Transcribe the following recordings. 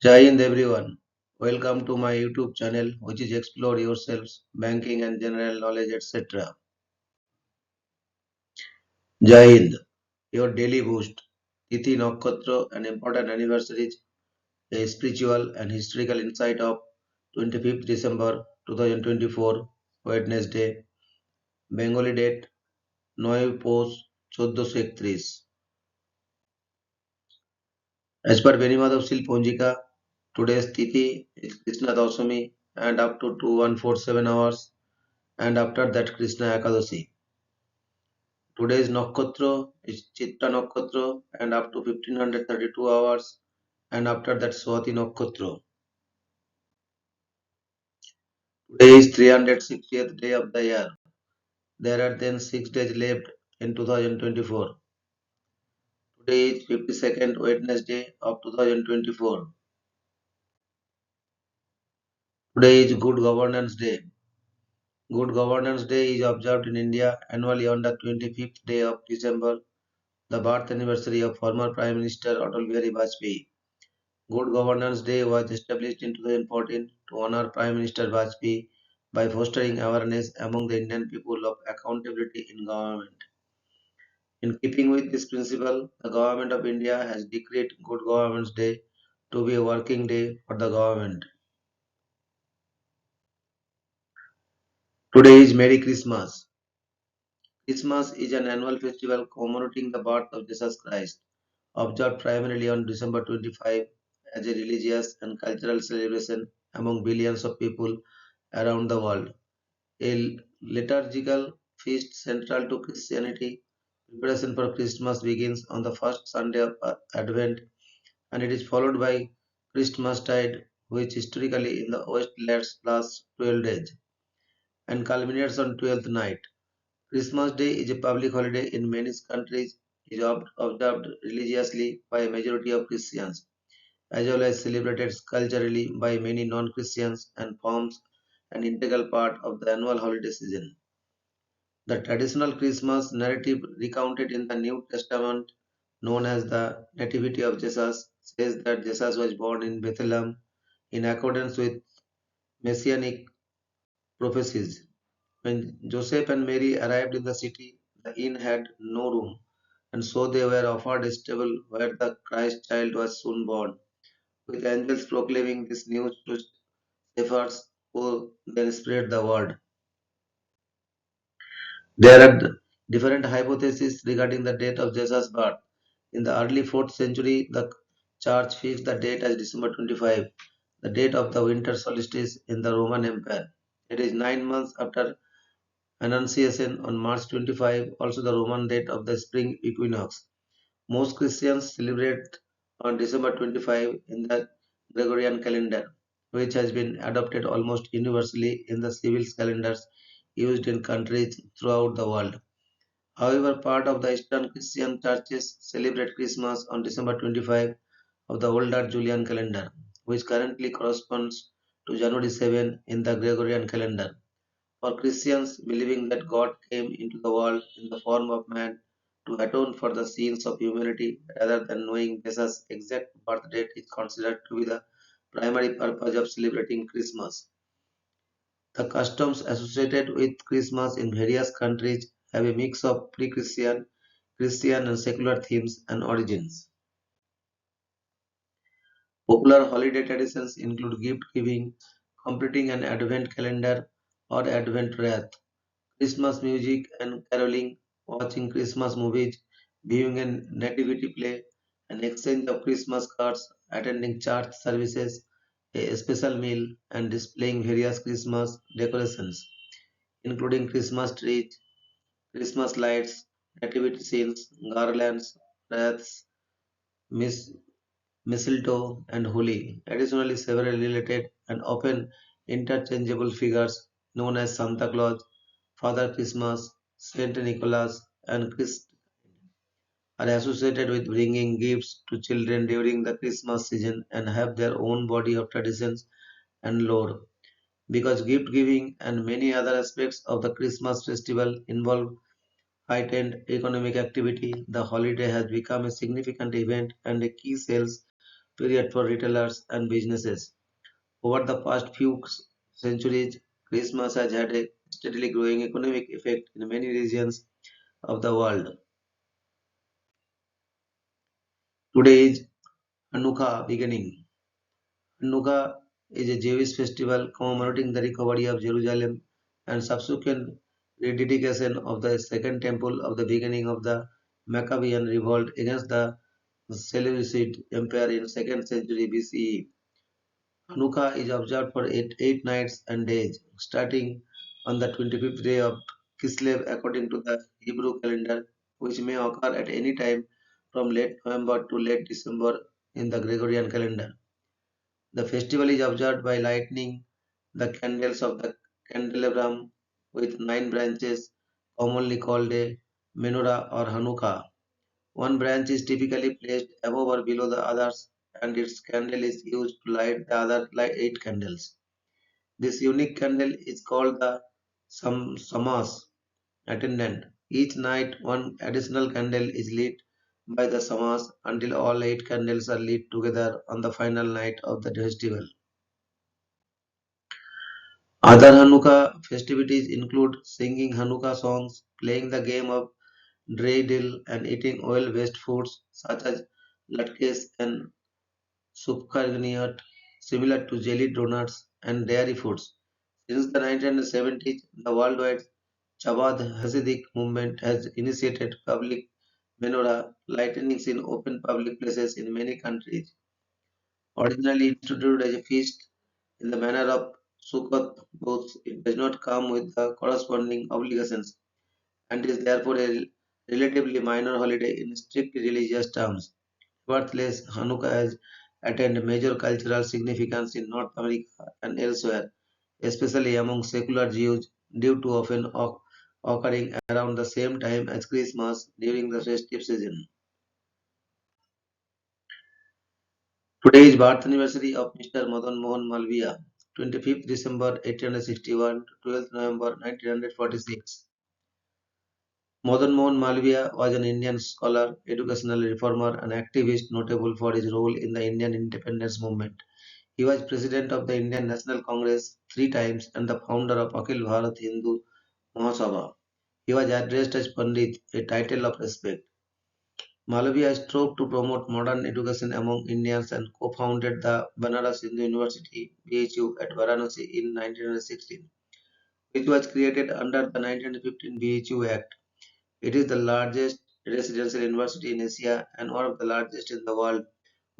Jai Hind everyone. Welcome to my YouTube channel, which is Explore Yourselves, Banking and General Knowledge, etc. Jai Hind, your daily boost. Tithi Nakshatra and important anniversaries, a spiritual and historical insight of 25th December 2024, Wednesday, Bengali date 9 Pos 1431. As per Benimadhav Sil Ponjika, today's Tithi is Krishna Dasami and up to 2147 hours, and after that Krishna Ekadashi. Today's Nakshatra is Chitta Nakshatra and up to 1532 hours, and after that Swati Nakshatra. Today is 360th day of the year. There are then 6 days left in 2024. Today is 52nd Wednesday of 2024. Today is Good Governance Day. Good Governance Day is observed in India annually on the 25th day of December, the birth anniversary of former Prime Minister Atal Bihari Vajpayee. Good Governance Day was established in 2014 to honor Prime Minister Vajpayee by fostering awareness among the Indian people of accountability in government. In keeping with this principle, the Government of India has decreed Good Governance Day to be a working day for the government. Today is Merry Christmas. Christmas is an annual festival commemorating the birth of Jesus Christ, observed primarily on December 25 as a religious and cultural celebration among billions of people around the world. A liturgical feast central to Christianity, preparation for Christmas begins on the first Sunday of Advent, and it is followed by Christmastide, which historically in the West lasts 12 days and culminates on 12th night. Christmas Day is a public holiday in many countries, is observed religiously by a majority of Christians, as well as celebrated culturally by many non-Christians and forms an integral part of the annual holiday season. The traditional Christmas narrative recounted in the New Testament, known as the Nativity of Jesus, says that Jesus was born in Bethlehem in accordance with messianic prophecies. When Joseph and Mary arrived in the city, the inn had no room, and so they were offered a stable where the Christ child was soon born, with angels proclaiming this news to shepherds who then spread the word. There are different hypotheses regarding the date of Jesus' birth. In the early 4th century, the church fixed the date as December 25, the date of the winter solstice in the Roman Empire. It is 9 months after Annunciation on March 25, also the Roman date of the spring equinox. Most Christians celebrate on December 25 in the Gregorian calendar, which has been adopted almost universally in the civil calendars used in countries throughout the world. However, part of the Eastern Christian churches celebrate Christmas on December 25 of the older Julian calendar, which currently corresponds to January 7 in the Gregorian calendar. For Christians, believing that God came into the world in the form of man to atone for the sins of humanity rather than knowing Jesus' exact birth date is considered to be the primary purpose of celebrating Christmas. The customs associated with Christmas in various countries have a mix of pre-Christian, Christian and secular themes and origins. Popular holiday traditions include gift giving, completing an advent calendar or advent wreath, Christmas music and caroling, watching Christmas movies, viewing a nativity play, an exchange of Christmas cards, attending church services, a special meal, and displaying various Christmas decorations, including Christmas trees, Christmas lights, nativity scenes, garlands, wreaths, mis- mistletoe, and holly. Additionally, several related and often interchangeable figures known as Santa Claus, Father Christmas, Saint Nicholas, and Christ are associated with bringing gifts to children during the Christmas season and have their own body of traditions and lore. Because gift giving and many other aspects of the Christmas festival involve heightened economic activity, the holiday has become a significant event and a key sales period for retailers and businesses. Over the past few centuries, Christmas has had a steadily growing economic effect in many regions of the world. Today is Hanukkah beginning. Hanukkah is a Jewish festival commemorating the recovery of Jerusalem and subsequent rededication of the Second Temple of the beginning of the Maccabean revolt against the Seleucid Empire in 2nd century BCE. Hanukkah is observed for eight nights and days, starting on the 25th day of Kislev according to the Hebrew calendar, which may occur at any time from late November to late December in the Gregorian calendar. The festival is observed by lighting the candles of the candelabrum with 9 branches, commonly called a menorah or Hanukkah. One branch is typically placed above or below the others, and its candle is used to light the other 8 candles. This unique candle is called the Samas attendant. Each night, one additional candle is lit by the Samas until all 8 candles are lit together on the final night of the festival. Other Hanukkah festivities include singing Hanukkah songs, playing the game of dreidel, and eating oil-based foods such as latkes and subcarbonated, similar to jelly donuts and dairy foods. Since the 1970s, the worldwide Chabad Hasidic movement has initiated public menorah lightnings in open public places in many countries. Originally instituted as a feast in the manner of Sukkot, both it does not come with the corresponding obligations and is therefore a relatively minor holiday in strict religious terms. Nevertheless, Hanukkah has attained major cultural significance in North America and elsewhere, especially among secular Jews, due to often occurring around the same time as Christmas during the festive season. Today is birth anniversary of Mr. Madan Mohan Malviya, 25th December 1861 to 12th November 1946. Madan Mohan Malviya was an Indian scholar, educational reformer, and activist notable for his role in the Indian independence movement. He was president of the Indian National Congress 3 times and the founder of Akhil Bharat Hindu Mahasabha. He was addressed as Pandit, a title of respect. Malviya strove to promote modern education among Indians and co-founded the Banaras Hindu University (BHU) at Varanasi in 1916, which was created under the 1915 BHU Act. It is the largest residential university in Asia and one of the largest in the world,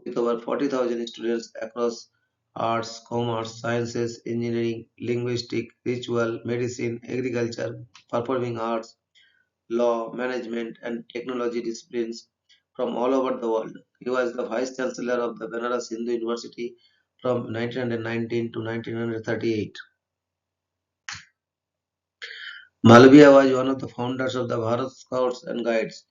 with over 40,000 students across arts, commerce, sciences, engineering, linguistics, ritual, medicine, agriculture, performing arts, law, management, and technology disciplines from all over the world. He was the Vice Chancellor of the Banaras Hindu University from 1919 to 1938. Malviya was one of the founders of the Bharat Scouts and Guides.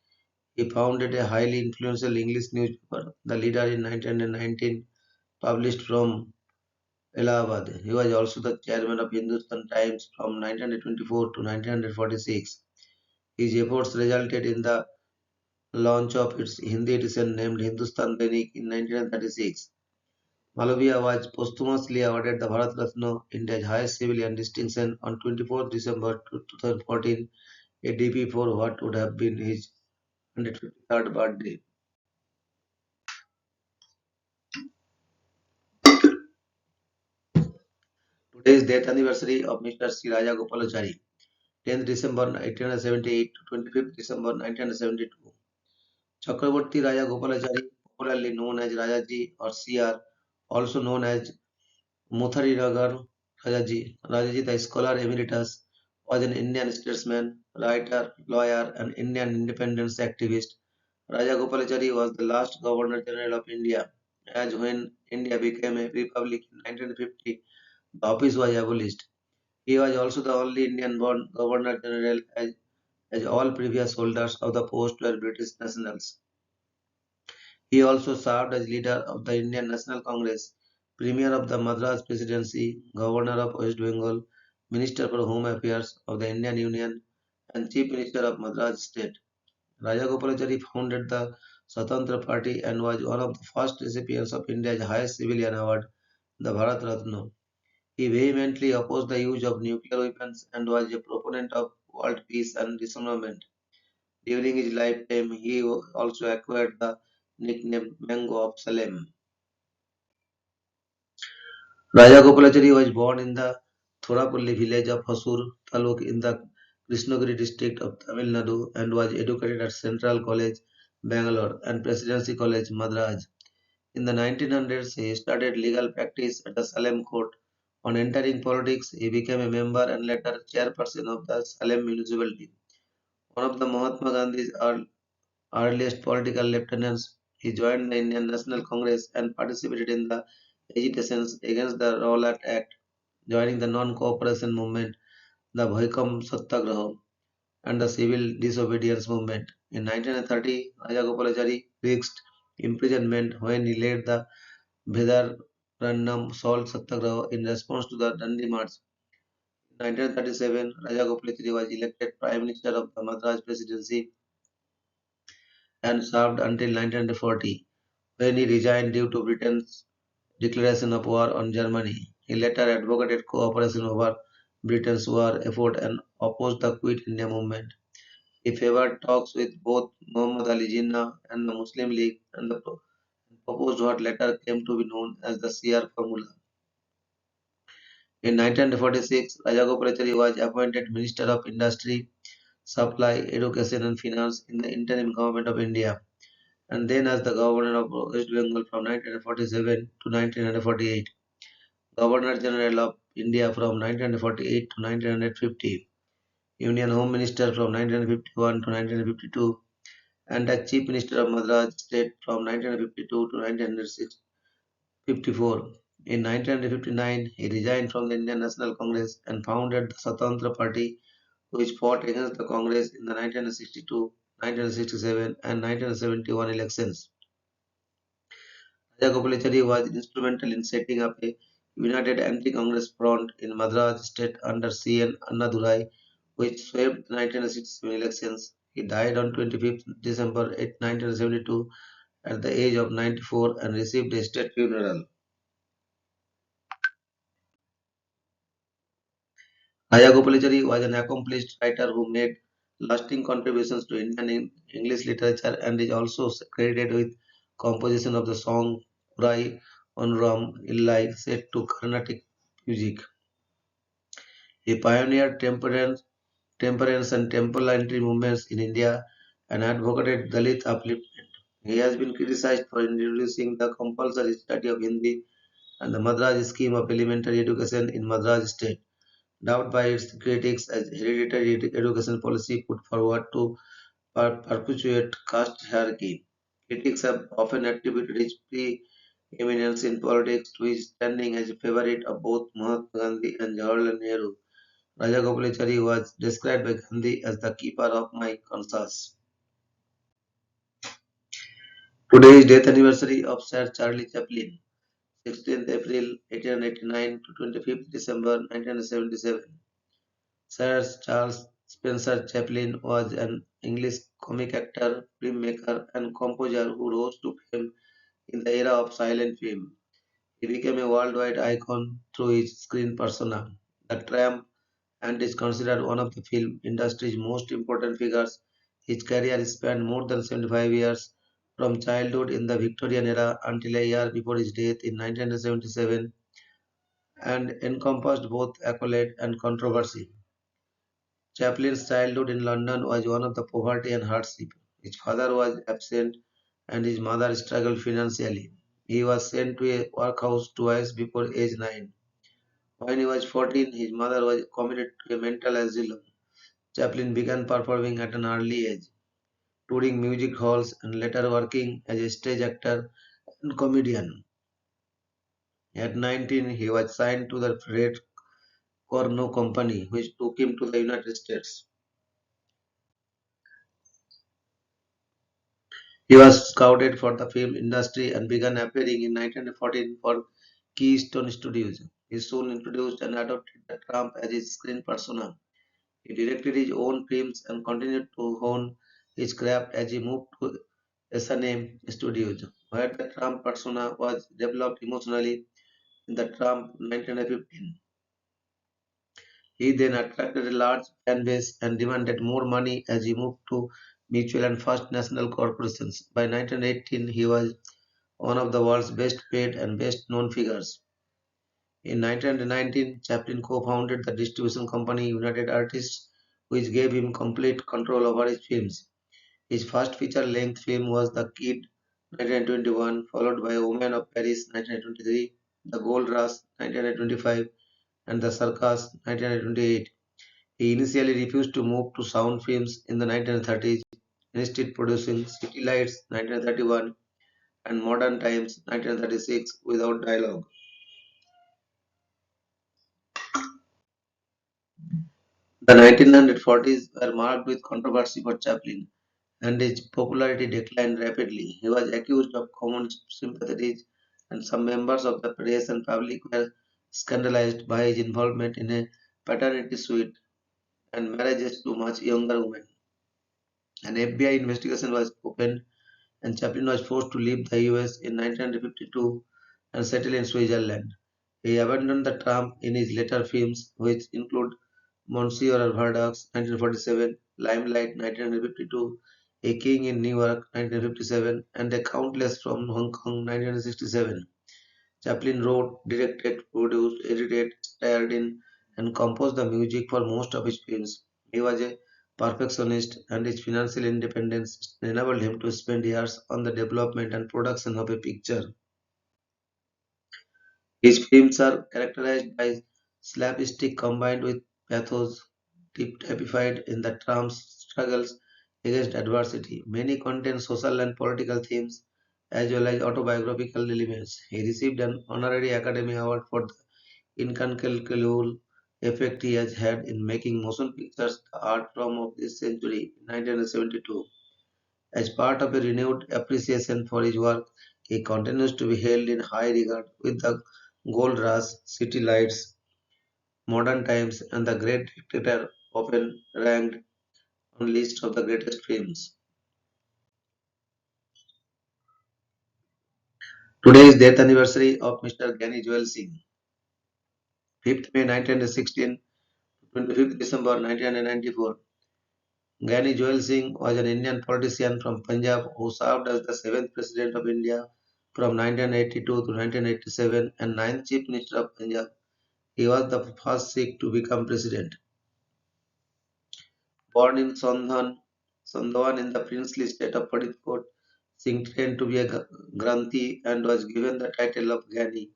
He founded a highly influential English newspaper, The Leader, in 1919, published from Allahabad. He was also the chairman of Hindustan Times from 1924 to 1946. His efforts resulted in the launch of its Hindi edition named Hindustan Dainik in 1936. Malviya was posthumously awarded the Bharat Ratna, India's highest civilian distinction, on 24th December 2014, a day before what would have been his 153rd birthday. Today is death anniversary of Mr. C. Raja Gopalachari, 10th December 1878 to 25th December 1972. Chakraborty Raja Gopalachari, popularly known as Rajaji or CR, also known as Muthariragar Rajaji. Rajaji, the scholar emeritus, was an Indian statesman, writer, lawyer, and Indian independence activist. Raja Gopalachari was the last Governor General of India, as when India became a republic in 1950, the office was abolished. He was also the only Indian-born Governor General, as all previous holders of the post were British nationals. He also served as leader of the Indian National Congress, Premier of the Madras Presidency, Governor of West Bengal, Minister for Home Affairs of the Indian Union, and Chief Minister of Madras State. Raja Gopalachari founded the Swatantra Party and was one of the first recipients of India's highest civilian award, the Bharat Ratna. He vehemently opposed the use of nuclear weapons and was a proponent of world peace and disarmament. During his lifetime, he also acquired the nickname Mango of Salem. Raja Gopalachari was born in the Thorapalli village of Hosur Taluk in the Krishnagiri district of Tamil Nadu and was educated at Central College, Bangalore and Presidency College, Madras. In the 1900s, he started legal practice at the Salem court. On entering politics, he became a member and later chairperson of the Salem municipality. One of the Mahatma Gandhi's earliest political lieutenants, he joined the Indian National Congress and participated in the agitations against the Rowlatt Act, joining the non-cooperation movement, the Bhoikam Satyagraha, and the civil disobedience movement. In 1930, Rajagopalachari risked imprisonment when he led the Vedarandam Salt Satyagraha in response to the Dandi March. In 1937, Rajagopalachari was elected Prime Minister of the Madras Presidency and served until 1940, when he resigned due to Britain's declaration of war on Germany. He later advocated cooperation over Britain's war effort and opposed the Quit India movement. He favored talks with both Muhammad Ali Jinnah and the Muslim League and proposed what later came to be known as the CR formula. In 1946, Rajagopalachari was appointed Minister of Industry, Supply, Education and Finance in the interim government of India, and then as the Governor of West Bengal from 1947 to 1948, Governor General of India from 1948 to 1950, Union Home Minister from 1951 to 1952, and as Chief Minister of Madras State from 1952 to 1954. In 1959, he resigned from the Indian National Congress and founded the Swatantra Party, which fought against the Congress in the 1962, 1967, and 1971 elections. Rajagopalachari was instrumental in setting up a united anti-Congress front in Madras state under C.N. Annadurai, which swept the 1967 elections. He died on 25th December 1972 at the age of 94 and received a state funeral. Rajagopalachari was an accomplished writer who made lasting contributions to Indian English literature and is also credited with composition of the song Purai Onram Illai set to Carnatic music. He pioneered temperance and temple entry movements in India and advocated Dalit upliftment. He has been criticized for introducing the compulsory study of Hindi and the Madras scheme of elementary education in Madras state, dubbed by its critics as hereditary education policy put forward to perpetuate caste hierarchy. Critics have often attributed his preeminence in politics to his standing as a favorite of both Mahatma Gandhi and Jawaharlal Nehru. Rajagopalachari was described by Gandhi as the keeper of my conscience. Today is death anniversary of Sir Charlie Chaplin, 16th April 1889 to 25th December 1977. Sir Charles Spencer Chaplin was an English comic actor, filmmaker, and composer who rose to fame in the era of silent film. He became a worldwide icon through his screen persona, The Tramp, and is considered one of the film industry's most important figures. His career spanned more than 75 years, from childhood in the Victorian era until a year before his death in 1977, and encompassed both accolade and controversy. Chaplin's childhood in London was one of the poverty and hardship. His father was absent and his mother struggled financially. He was sent to a workhouse twice before age 9. When he was 14, his mother was committed to a mental asylum. Chaplin began performing at an early age, touring music halls and later working as a stage actor and comedian. At 19, he was signed to the Red Corno Company, which took him to the United States. He was scouted for the film industry and began appearing in 1914 for Keystone Studios. He soon introduced and adopted the Trump as his screen persona. He directed his own films and continued to hone his craft as he moved to S&M Studios, where the Trump persona was developed emotionally in the Trump 1915. He then attracted a large fan base and demanded more money as he moved to Mutual and First National corporations. By 1918, he was one of the world's best paid and best known figures. In 1919, Chaplin co-founded the distribution company United Artists, which gave him complete control over his films. His first feature-length film was The Kid, 1921, followed by Woman of Paris, 1923, The Gold Rush, 1925, and The Circus, 1928. He initially refused to move to sound films in the 1930s, instead producing City Lights, 1931, and Modern Times, 1936, without dialogue. The 1940s were marked with controversy for Chaplin, and his popularity declined rapidly. He was accused of communist sympathies, and some members of the press and public were scandalized by his involvement in a paternity suite and marriages to much younger women. An FBI investigation was opened, and Chaplin was forced to leave the US in 1952 and settle in Switzerland. He abandoned the Trump in his later films, which include Monsieur Verdoux, 1947, Limelight, 1952, A King in New York, 1957, and A Countess from Hong Kong, 1967. Chaplin wrote, directed, produced, edited, starred in, and composed the music for most of his films. He was a perfectionist, and his financial independence enabled him to spend years on the development and production of a picture. His films are characterized by slapstick combined with pathos, typified in the Trump's struggles against adversity. Many contain social and political themes as well as autobiographical elements. He received an honorary Academy Award for the incalculable effect he has had in making motion pictures the art form of this century in 1972. As part of a renewed appreciation for his work, he continues to be held in high regard with the Gold Rush, City Lights, Modern Times, and The Great Dictator often ranked on lists of the greatest films. Today is death anniversary of Mr. Gani Joel Singh. 5th May 1916 to 25th December 1994. Gani Joel Singh was an Indian politician from Punjab who served as the 7th President of India from 1982 to 1987 and 9th Chief Minister of Punjab. He was the first Sikh to become president. Born in Sondhawan in the princely state of Faridkot, Singh trained to be a Granthi and was given the title of Gani,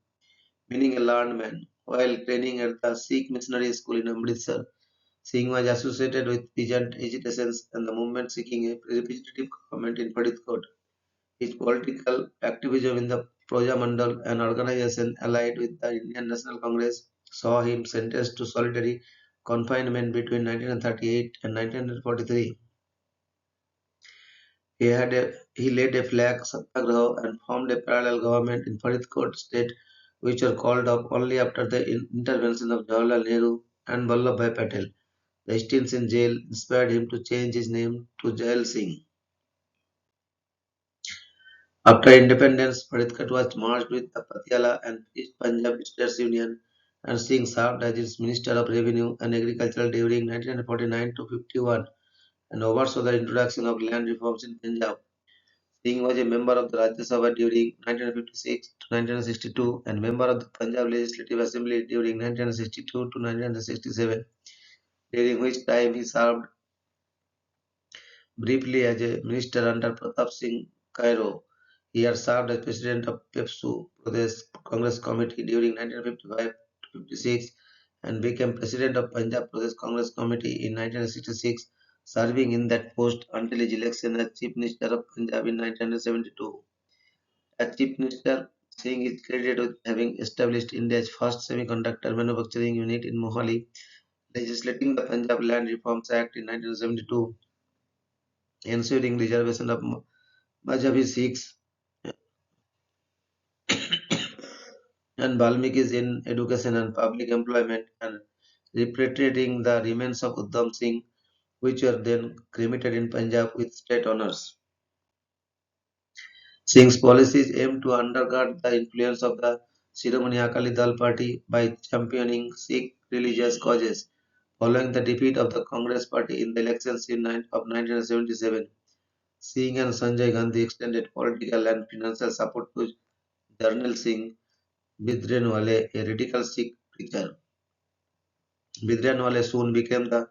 meaning a learned man. While training at the Sikh Missionary School in Amritsar, Singh was associated with peasant agitations and the movement seeking a representative government in Faridkot. His political activism in the Proja Mandal, an organization allied with the Indian National Congress, saw him sentenced to solitary confinement between 1938 and 1943. He led a flag satyagraha and formed a parallel government in Faridkot state, which were called up only after the intervention of Jawaharlal Nehru and Vallabhbhai Patel. The stints in jail inspired him to change his name to Jail Singh. After independence, Faridkot was merged with the Patiala and East Punjab States Union, and Singh served as its Minister of Revenue and Agriculture during 1949 to 51 and oversaw the introduction of land reforms in Punjab. Singh was a member of the Rajya Sabha during 1956 to 1962 and member of the Punjab Legislative Assembly during 1962 to 1967, during which time he served briefly as a minister under Pratap Singh Kairo. He had served as president of PEPSU Pradesh Congress Committee during 1955 to 56 and became president of Punjab Pradesh Congress Committee in 1966, serving in that post until his election as Chief Minister of Punjab in 1972. As Chief Minister, Singh is credited with having established India's first semiconductor manufacturing unit in Mohali, legislating the Punjab Land Reforms Act in 1972, ensuring reservation of Mazhabi Sikhs and Valmikis in education and public employment, and repatriating the remains of Uddam Singh, which were then cremated in Punjab with state honors. Singh's policies aimed to undergird the influence of the Shiromani Akali Dal party by championing Sikh religious causes. Following the defeat of the Congress party in the elections of 1977, Singh and Sanjay Gandhi extended political and financial support to Jarnail Singh Bhidrenwale, a radical Sikh preacher. Bhidrenwale soon became the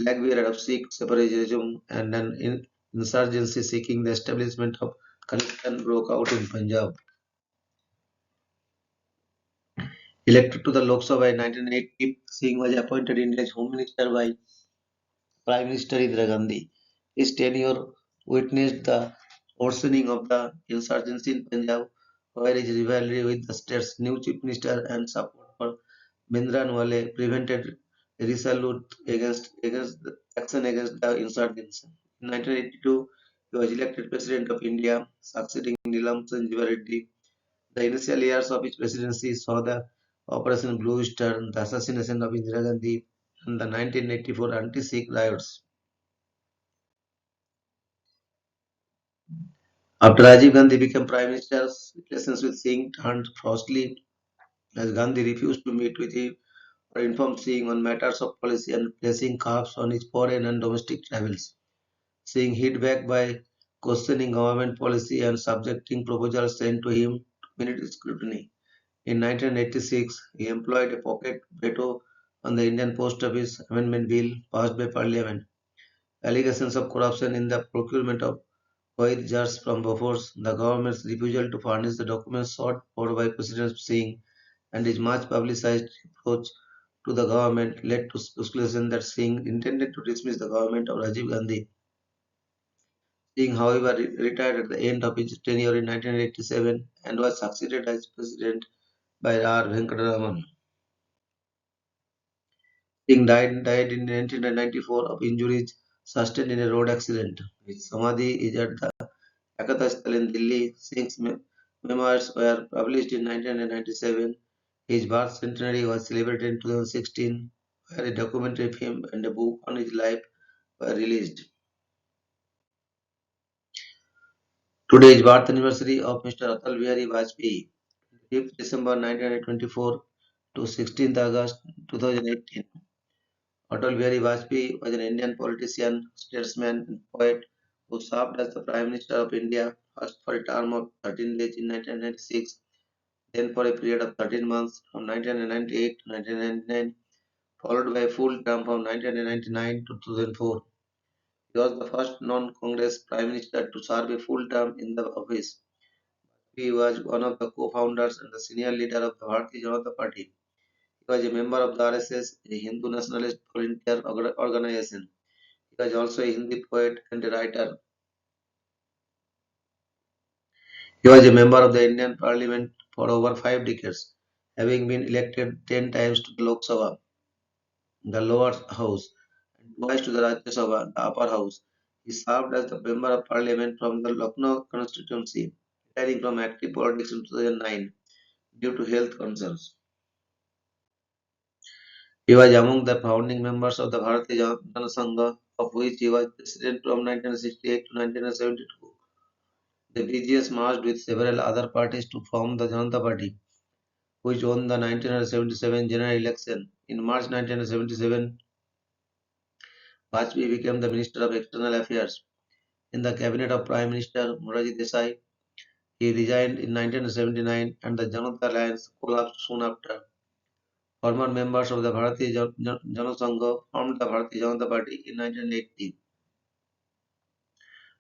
flag bearer of Sikh separatism, and an insurgency seeking the establishment of Khalistan broke out in Punjab. Elected to the Lok Sabha in 1980, Singh was appointed India's Home Minister by Prime Minister Indira Gandhi. His tenure witnessed the worsening of the insurgency in Punjab, where his rivalry with the state's new Chief Minister and support for Bhindranwale prevented resolute against the action against the insurgency. In 1982, he was elected President of India, succeeding Neelam Sanjeeva Reddy. The initial years of his presidency saw the Operation Blue Star, the assassination of Indira Gandhi, and the 1984 anti-Sikh riots. After Rajiv Gandhi became Prime Minister, relations with Singh turned frosty as Gandhi refused to meet with him or inform Singh on matters of policy and placing curbs on his foreign and domestic travels. Singh hit back by questioning government policy and subjecting proposals sent to him to minute scrutiny. In 1986, he employed a pocket veto on the Indian Post Office Amendment Bill passed by Parliament. Allegations of corruption in the procurement of oil jars from Bofors, the government's refusal to furnish the documents sought for by President Singh, and his much publicized approach to the government led to speculation that Singh intended to dismiss the government of Rajiv Gandhi. Singh, however, retired at the end of his tenure in 1987 and was succeeded as president by R. Venkataraman. Singh died in 1994 of injuries sustained in a road accident. His samadhi is at the Akatasthal in Delhi. Singh's memoirs were published in 1997. His birth centenary was celebrated in 2016, where a documentary film and a book on his life were released. Today is birth anniversary of Mr. Atal Bihari Vajpayee, 5th December 1924 to 16th August 2018. Atal Bihari Vajpayee was an Indian politician, statesman, and poet who served as the Prime Minister of India first for a term of 13 days in 1996, then for a period of 13 months from 1998 to 1999, followed by a full term from 1999 to 2004. He was the first non-Congress Prime Minister to serve a full term in the office. He was one of the co-founders and the senior leader of the Bharatiya Janata Party. He was a member of the RSS, a Hindu nationalist volunteer organization. He was also a Hindi poet and a writer. He was a member of the Indian Parliament for over 5 decades, having been elected 10 times to the Lok Sabha, the lower house, and twice to the Rajya Sabha, the upper house. He served as the member of parliament from the Lucknow constituency, retiring from active politics in 2009 due to health concerns. He was among the founding members of the Bharatiya Janata Sangha, of which he was president from 1968 to 1972. The BGS merged with several other parties to form the Janata Party, which won the 1977 general election. In March 1977, Vajpayee became the Minister of External Affairs in the cabinet of Prime Minister Morarji Desai. He resigned in 1979 and the Janata Alliance collapsed soon after. Former members of the Bharatiya Janasangha formed the Bharatiya Janata Party in 1980.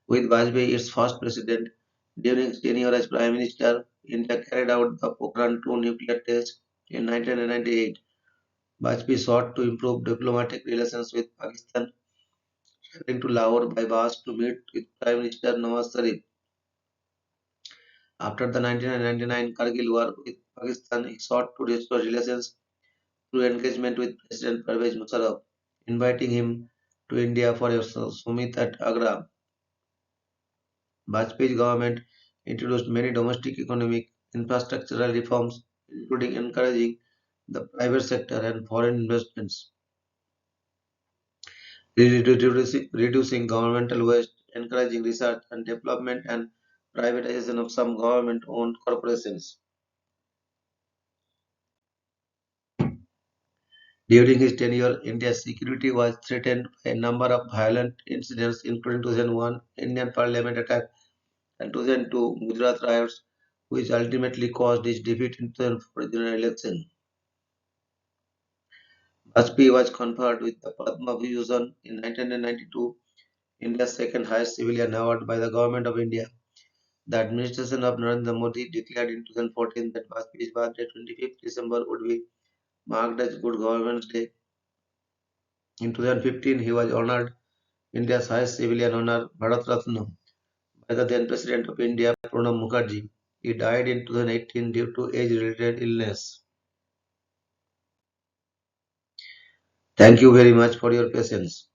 With Vajpayee its first president, during his tenure as Prime Minister, India carried out the Pokhran 2 nuclear test in 1998. Vajpayee sought to improve diplomatic relations with Pakistan, traveling to Lahore by bus to meet with Prime Minister Nawaz Sharif. After the 1999 Kargil war with Pakistan, he sought to restore relations through engagement with President Pervez Musharraf, inviting him to India for a summit at Agra. Vajpayee's government introduced many domestic economic infrastructural reforms, including encouraging the private sector and foreign investments, reducing governmental waste, encouraging research and development, and privatization of some government-owned corporations. During his tenure, India's security was threatened by a number of violent incidents, including 2001 Indian Parliament attack and 2002 Gujarat riots, which ultimately caused his defeat in 2004 general election. Vajpayee was conferred with the Padma Bhushan in 1992, India's second highest civilian award by the Government of India. The administration of Narendra Modi declared in 2014 that Vajpayee's birthday, 25th December, would be marked as Good Governance Day. In 2015, he was honored India's highest civilian honor, Bharat Ratna, by the then President of India, Pranab Mukherjee. He died in 2018 due to age-related illness. Thank you very much for your patience.